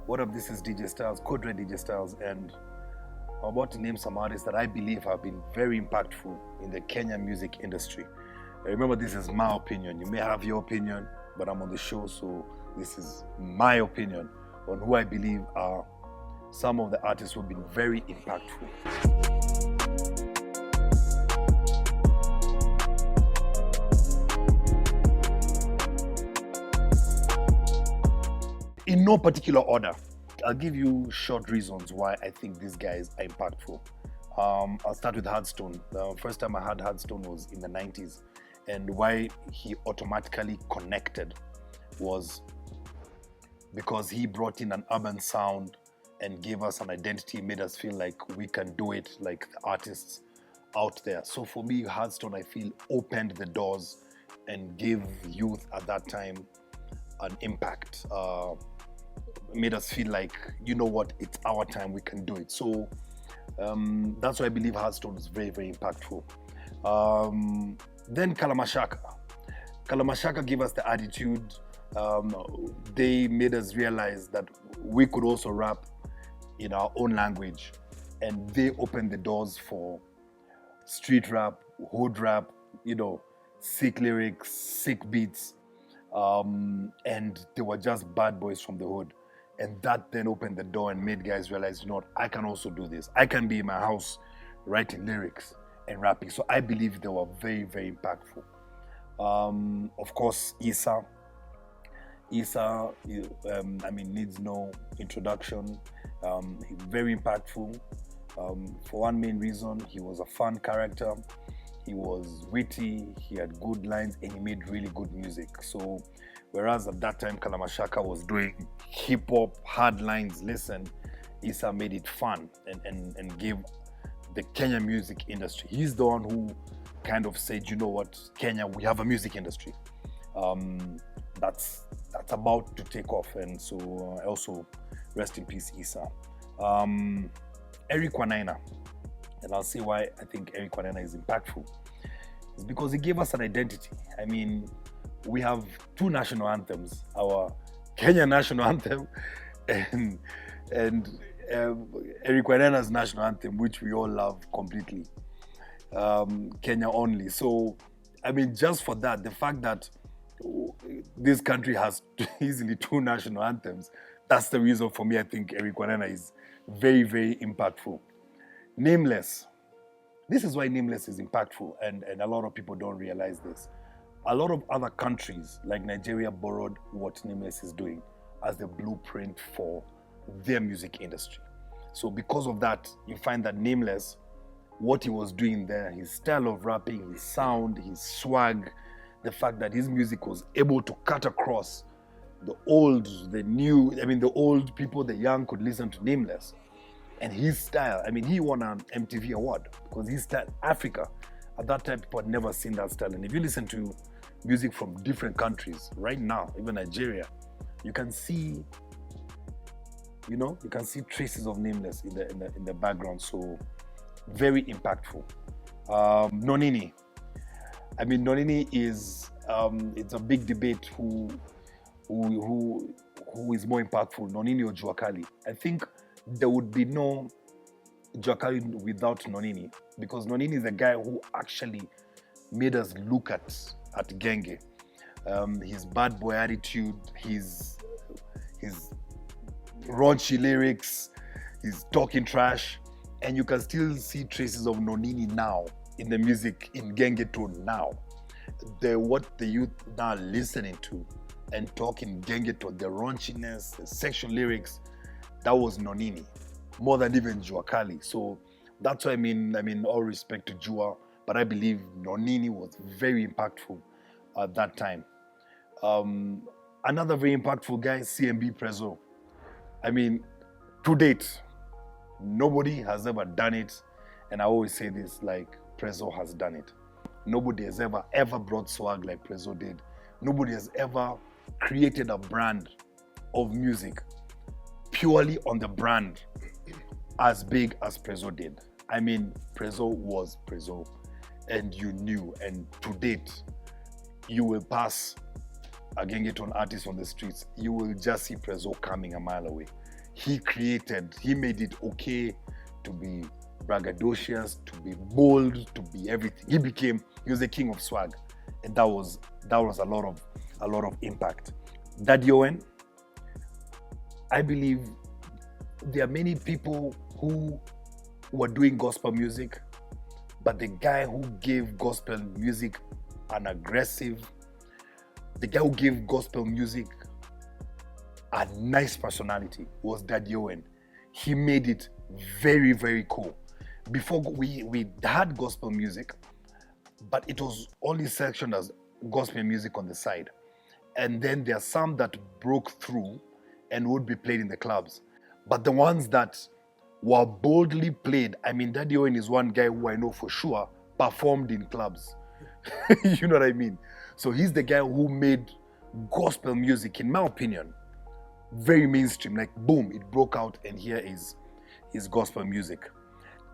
What up, this is DJ Stylez, Code-Red DJ Stylez, and I'm about to name some artists that I believe have been very impactful in the Kenyan music industry. Remember, this is my opinion. You may have your opinion, but I'm on the show, so this is my opinion on who I believe are some of the artists who have been very impactful. In no particular order, I'll give you short reasons why I think these guys are impactful. I'll start with Hardstone. The first time I heard Hardstone was in the 90s, and why he automatically connected was because he brought in an urban sound and gave us an identity, made us feel like we can do it like the artists out there. So for me, Hardstone, I feel, opened the doors and gave youth at that time an impact. Made us feel like, you know what, it's our time, we can do it. So that's why I believe Hardstone is very, very impactful. Then Kalamashaka. Kalamashaka gave us the attitude. They made us realize that we could also rap in our own language, and they opened the doors for street rap, hood rap, sick lyrics, sick beats, and they were just bad boys from the hood. And that then opened the door and made guys realize, you know what, I can also do this. I can be in my house writing lyrics and rapping. So I believe they were very, very impactful. Of course, Issa, needs no introduction. Very impactful. For one main reason, he was a fun character. He was witty, he had good lines, and he made really good music. So, whereas at that time Kalamashaka was doing hip-hop, hard lines, Issa made it fun and gave the Kenyan music industry. He's the one who kind of said, you know what, Kenya, we have a music industry. That's about to take off, and so also rest in peace, Issa. Eric Wanaina. And I'll say why I think Eric Wanaina is impactful. It's because he gave us an identity. I mean, we have two national anthems, our Kenyan national anthem and Eric Wanaina's national anthem, which we all love completely, Kenya only. So, I mean, just for that, the fact that this country has easily two national anthems, that's the reason for me I think Eric Wanaina is very, very impactful. Nameless. This is why Nameless is impactful, and a lot of people don't realize this. A lot of other countries, like Nigeria, borrowed what Nameless is doing as the blueprint for their music industry. So because of that, you find that Nameless, what he was doing there, his style of rapping, his sound, his swag, the fact that his music was able to cut across the old, the new, the old people, the young could listen to Nameless. And his style, he won an MTV award because his style, Africa, at that time, people had never seen that style. And if you listen to music from different countries right now, even Nigeria, you can see, traces of Nameless in the background. So very impactful. Nonini. Nonini is, it's a big debate who is more impactful, Nonini or Juakali. I think there would be no Juakali without Nonini, because Nonini is a guy who actually made us look at Genge. His bad boy attitude, his raunchy lyrics, his talking trash, and you can still see traces of Nonini now in the music, in Genge tone now. What the youth now are listening to and talking Genge tone, the raunchiness, the sexual lyrics, that was Nonini, more than even Juakali. So that's why all respect to Jua, but I believe Nonini was very impactful at that time. Another very impactful guy, CMB Prezzo. To date, nobody has ever done it, and I always say this, like Prezzo has done it. Nobody has ever brought swag like Prezzo did. Nobody has ever created a brand of music purely on the brand as big as Prezzo did. Prezzo was Prezzo, and you knew, and to date, you will pass a Gengeton artist on the streets, you will just see Prezzo coming a mile away. He made it okay to be braggadocious, to be bold, to be everything. He was the king of swag, and that was a lot of impact. Daddy Owen, I believe there are many people who were doing gospel music, but the guy who gave gospel music an aggressive, the guy who gave gospel music a nice personality was Daddy Owen. He made it very, very cool. Before we had gospel music, but it was only sectioned as gospel music on the side. And then there are some that broke through and would be played in the clubs. But the ones that were boldly played, I mean, Daddy Owen is one guy who I know for sure performed in clubs. You know what I mean? So he's the guy who made gospel music, in my opinion, very mainstream. Like, boom, it broke out, and here is gospel music.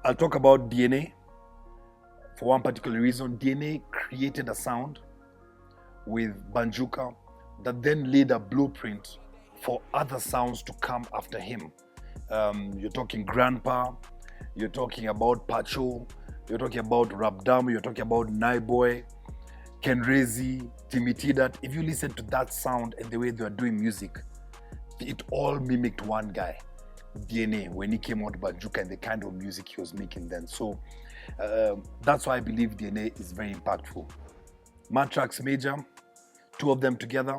I'll talk about DNA. For one particular reason, DNA created a sound with Banjuka that then laid a blueprint for other sounds to come after him. You're talking Grandpa, you're talking about Pacho, you're talking about Rabdam, you're talking about Naiboy, Kenrezi, Timitidat. If you listen to that sound and the way they were doing music, it all mimicked one guy, DNA, when he came out Banjuka and the kind of music he was making then. So that's why I believe DNA is very impactful. Matrax Major, two of them together,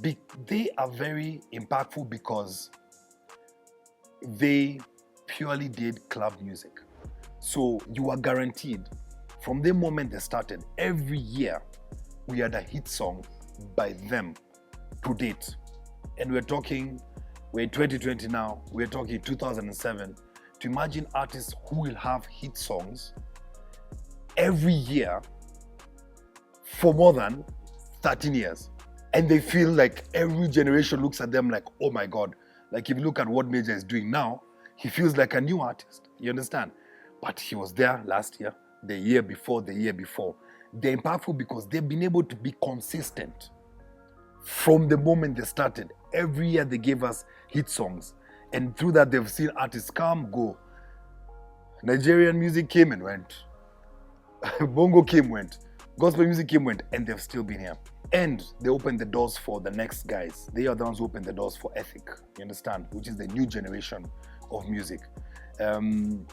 they are very impactful because they purely did club music. So you are guaranteed, from the moment they started, every year we had a hit song by them to date. And we're in 2020 now, we're talking 2007. To imagine artists who will have hit songs every year for more than 13 years. And they feel like every generation looks at them like, oh my God. Like, if you look at what Major is doing now, he feels like a new artist. You understand? But he was there last year, the year before, the year before. They're impactful because they've been able to be consistent from the moment they started. Every year they gave us hit songs. And through that, they've seen artists come, go. Nigerian music came and went. Bongo came, went. Gospel music came, went. And they've still been here. And they opened the doors for the next guys. They are the ones who opened the doors for Ethic, you understand? Which is the new generation of music. And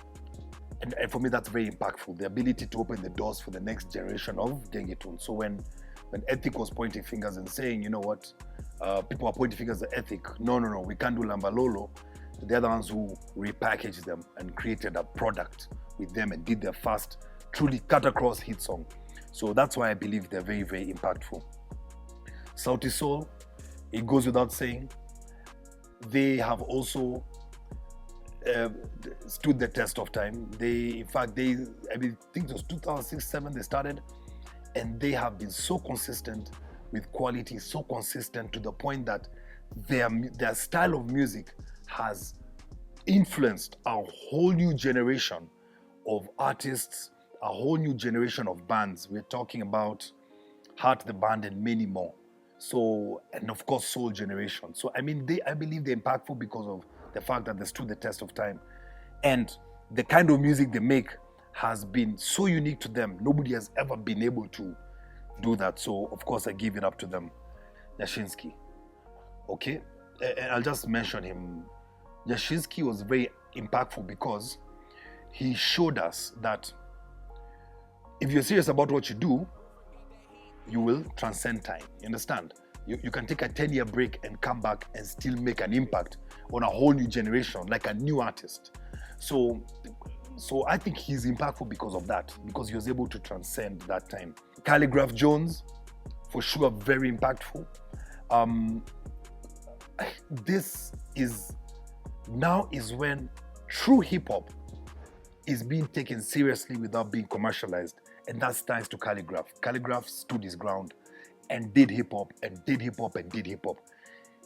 for me, that's very impactful. The ability to open the doors for the next generation of Gengetone. So when Ethic was pointing fingers and saying, you know what, people are pointing fingers at Ethic. No, we can't do Lambalolo. They're the ones who repackaged them and created a product with them and did their first truly cut across hit song. So that's why I believe they're very, very impactful. Sauti Sol, it goes without saying, they have also stood the test of time. I think it was 2006-07 they started, and they have been so consistent with quality, so consistent to the point that their style of music has influenced a whole new generation of artists, a whole new generation of bands. We're talking about Heart the Band and many more. So, and of course, Soul Generation. So, I mean, I believe they're impactful because of the fact that they stood the test of time. And the kind of music they make has been so unique to them. Nobody has ever been able to do that. So, of course, I give it up to them. Yashinsky. Okay? And I'll just mention him. Yashinsky was very impactful because he showed us that if you're serious about what you do, you will transcend time. You understand? You can take a 10-year break and come back and still make an impact on a whole new generation, like a new artist. So I think he's impactful because of that, because he was able to transcend that time. Calligraph Jones, for sure, very impactful. This is when true hip-hop is being taken seriously without being commercialized. And that's thanks to Calligraph. Calligraph stood his ground and did hip-hop and did hip-hop and did hip-hop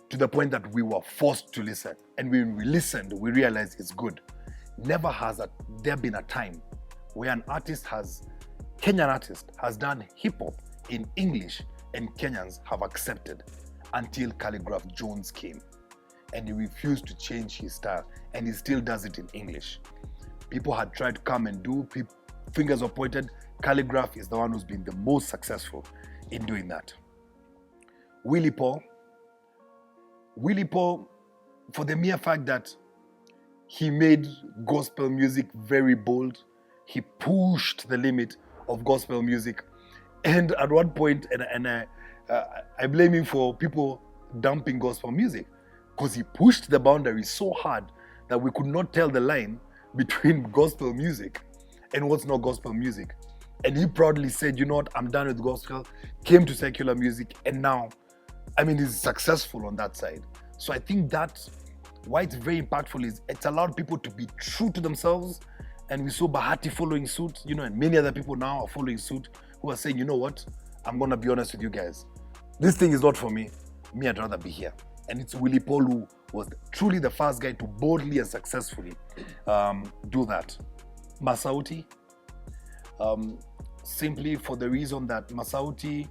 to the point that we were forced to listen. And when we listened, we realized it's good. Never has there been a time where an Kenyan artist has done hip-hop in English and Kenyans have accepted until Calligraph Jones came. And he refused to change his style, and he still does it in English. People had tried to come and do, fingers were pointed. Calligraph is the one who's been the most successful in doing that. Willie Paul, for the mere fact that he made gospel music very bold, he pushed the limit of gospel music. And at one point, I blame him for people dumping gospel music, because he pushed the boundaries so hard that we could not tell the line between gospel music and what's not gospel music. And he proudly said, you know what, I'm done with gospel, came to secular music, and now, he's successful on that side. So I think that's why it's very impactful, is it's allowed people to be true to themselves. And we saw Bahati following suit, and many other people now are following suit, who are saying, you know what, I'm going to be honest with you guys. This thing is not for me. I'd rather be here. And it's Willie Paul who was truly the first guy to boldly and successfully do that. Masauti, simply for the reason that Masauti,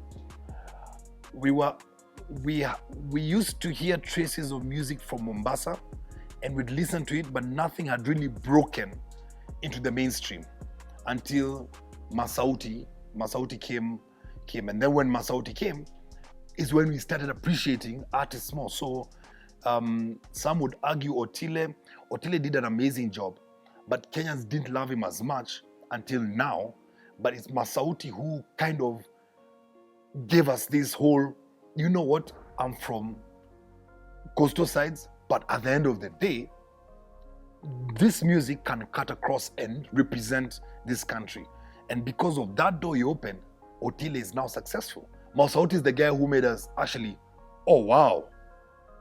we used to hear traces of music from Mombasa, and we'd listen to it, but nothing had really broken into the mainstream until Masauti came. And then when Masauti came, is when we started appreciating artists more. So some would argue Otile did an amazing job, but Kenyans didn't love him as much until now. But it's Masauti who kind of gave us this whole, you know what, I'm from coastal sides, but at the end of the day, this music can cut across and represent this country. And because of that door he opened, Otile is now successful. Masauti is the guy who made us actually, oh wow,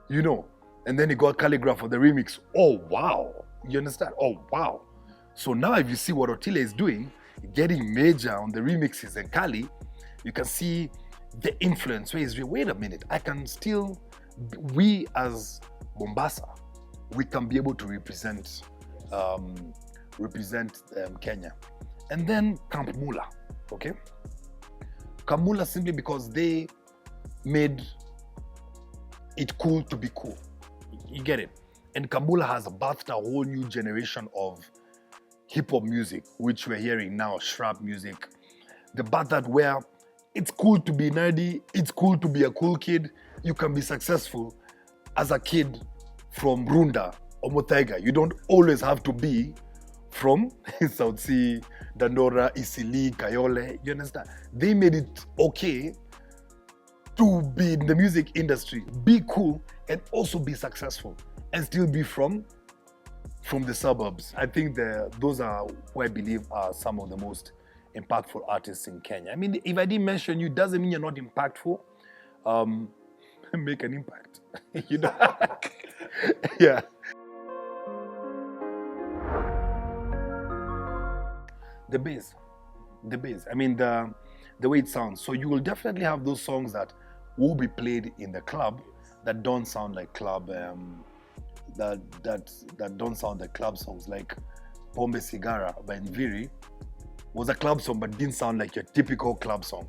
and then he got Calligraph for the remix. Oh wow, you understand? Oh wow. So now if you see what Otile is doing, getting major on the remixes and Cali, you can see the influence. Wait a minute, we as Mombasa, we can be able to represent Kenya. And then Camp Mula, okay? Camp Mula simply because they made it cool to be cool. You get it? And Camp Mula has birthed a whole new generation of hip-hop music, which we're hearing now, shrap music. The part that where it's cool to be nerdy, it's cool to be a cool kid. You can be successful as a kid from Runda or Muthaiga. You don't always have to be from South Sea, Dandora, Isili, Kayole. You understand? They made it okay to be in the music industry, be cool, and also be successful, and still be from the suburbs. I think those are who I believe are some of the most impactful artists in Kenya. If I didn't mention you, doesn't mean you're not impactful. Make an impact. Yeah. The bass. The way it sounds. So you will definitely have those songs that will be played in the club that don't sound like club. That don't sound like club songs, like Pombe Sigara by Nviri was a club song, but didn't sound like your typical club song.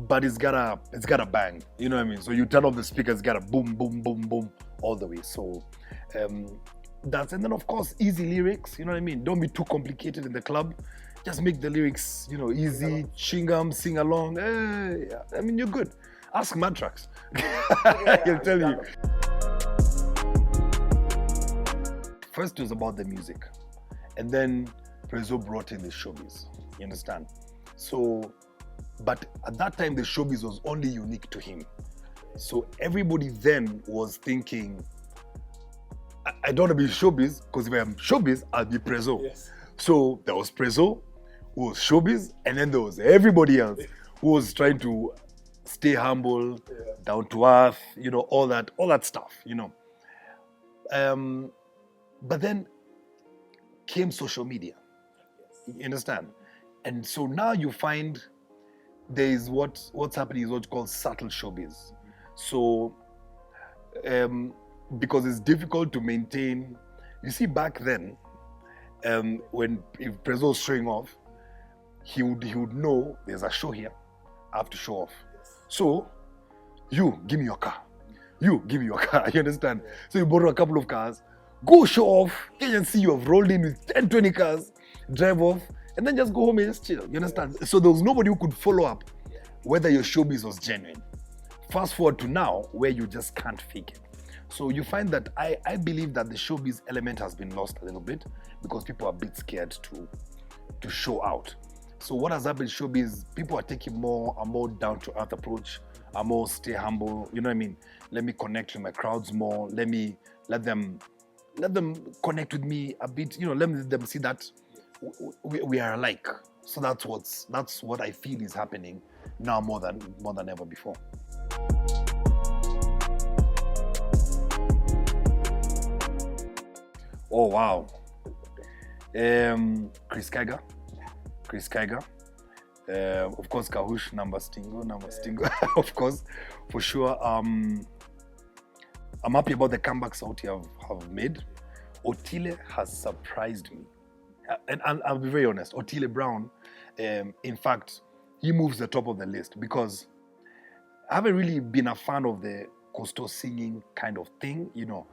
But it's got a bang. You know what I mean? So you turn off the speakers, it's got a boom, boom, boom, boom all the way. So and then of course easy lyrics. You know what I mean? Don't be too complicated in the club. Just make the lyrics, easy, chingam, sing along. Hey, you're good. Ask Matrax. He'll tell you. First it was about the music, and then Prezzo brought in the showbiz. You understand? So, but at that time the showbiz was only unique to him. So everybody then was thinking, I don't want to be showbiz, because if I'm showbiz, I'll be Prezzo. Yes. So there was Prezzo, who was showbiz, and then there was everybody else who was trying to stay humble, down to earth, all that stuff, But then came social media. You understand? And so now you find there is what's happening is what's called subtle showbiz. So because it's difficult to maintain. You see, back then, if Prezzo was showing off, he would know there's a show here, I have to show off. So you give me your car. You give me your car. You understand? So you borrow a couple of cars, go show off. Kenyan see you have rolled in with 10, 20 cars, drive off, and then just go home and just chill. You understand? So there was nobody who could follow up whether your showbiz was genuine. Fast forward to now, where you just can't fake it. So you find that I believe that the showbiz element has been lost a little bit because people are a bit scared to show out. So what has happened in showbiz, people are taking a more down-to-earth approach, a more stay humble, you know what I mean? Let me connect with my crowds more, let them connect with me a bit, you know, let them see that we are alike. So that's what I feel is happening now more than ever before. Oh wow. Chris Kaiga. Of course, Kahush, number Stingo. Of course, for sure. I'm happy about the comebacks Otile have made. Otile has surprised me. And I'll be very honest, Otile Brown, in fact, he moves the top of the list because I haven't really been a fan of the coastal singing kind of thing, you know,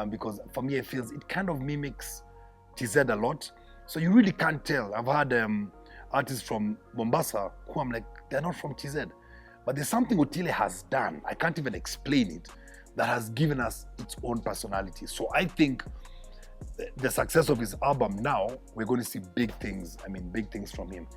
because for me, it feels it kind of mimics TZ a lot. So you really can't tell. I've had artists from Mombasa who I'm like, they're not from TZ. But there's something Otile has done, I can't even explain it, that has given us its own personality. So I think the success of his album now, we're going to see big things from him.